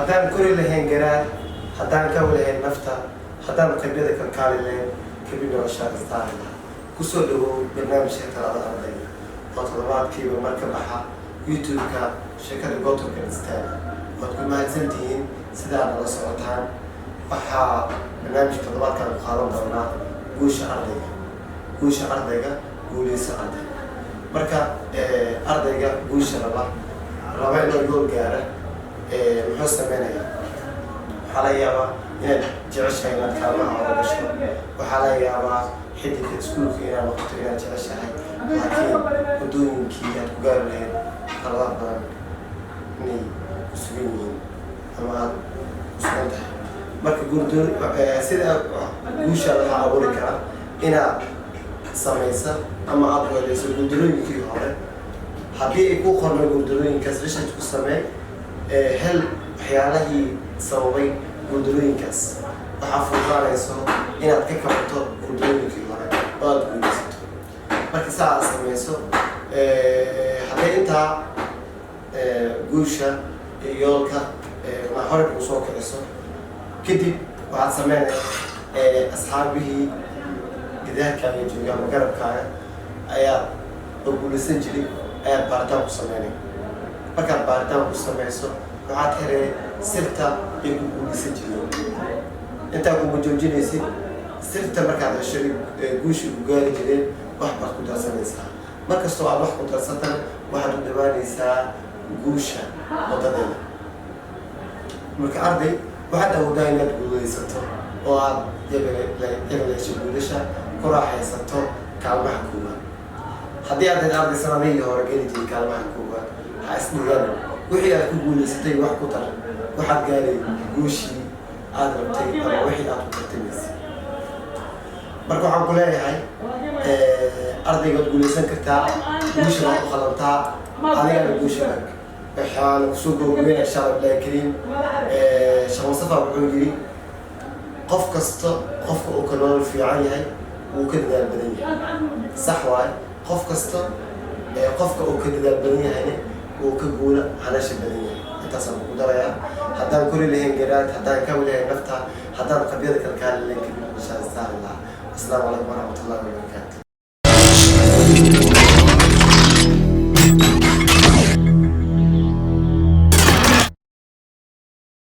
haddaan kori lahayn garaad, haddaan ka walahayn nafta, haddaan qabyada kalkaali lahayn kabi noloshaa istaari lahaa. Kusoo dhawow barnaamijka Talada Ardayga oo toddobaadkiiba marka baxa YouTube-ka sheekada goobta istaaga. Waad ku mahadsantihiin sida aad nala socotaan. Waxaa barnaamijka toddobaadkan ku qaadan doonaa guusha ardayga. Guusha ardayga, guuleysa ardayga. Marka ardayga guusha raba inuu gool gaaro muxuu sameynaya? Waxaa laga yaabaa inaad jeceshahay inaad kaalmaha hore gasho. Waxaa laga yaabaa xididka iskuulka inaad noqoto inaad jeceshahay, laakiin waddooyinkii aad ku gaari lahayd qaladaad badan inay ku sugan yihiin ama aad ku sugan tahay. Marka sida guusha waxaa abuuri kara inaad samaysa ama aad weeleyso guuldarooyinkii hore. Haddii ay ku qornay guuldarooyinkaas research ku samee hel waxyaalahii sababay guuldarooyinkaas. Waxaa fududaanayso inaad ka kabato guuldarooyinkii hore oo aad guuleysato. Marka saa aad samayso hadday intaa guusha iyo yoolka hore kuu soo kiciso, kadib waxaad sameynaya asxaabihii gidaarkaaga jooga ama garabkaaga ayaa oo guuleysan jiray ayaad baaritaan ku sameynaya. Markaad baaritaan ku samayso waxaad helay sirta ay ku guuleysan jireen. Intaa kuma joojinaysid sirta markaad hesho guushii ku gaari jireen wax baad ku darsanaysaa. Markastoo aad wax ku darsatana waxaad u dhawaanaysaa guusha wadadeeda. Marka arday waxaad awoodaa inaad guuleysato oo aad yeelayso guulasha ku raaxaysato kaalmaha koowaad. Haddii aad arday sanadihii hore geli jiray kaalmaha koowaad, ha isdhigaan wixii aad ku guuleysatay wax ku dar, waxaad gaaray guushii aad rabtay ama wixii aad ku tartamaysay. Marka waxaan ku leeyahay ardaygaad guuleysan kartaa, guusha waad u qalantaa, adigana guusha arag. waxaan kusoo gabagabeynaya insha Allah Ilaahay Kariim. Sheekh Mustafa wuxuu yiri qof kasta qofka uu ka nolol fiican yahay wuu ka dadaal badan yahay. Sax waaye, qof kasta qofka uu ka dadaal badan yahay wuu ka guula hanasha badan yahay. intaasaan ku darayaa. haddaan kori lahayn garaad, haddaan ka walahayn nafta, haddaan qabyada kalkaali lahayn kabi noloshaa istaari lahaa. Assalaamu calaykum warahmatullahi wabarakaatuh.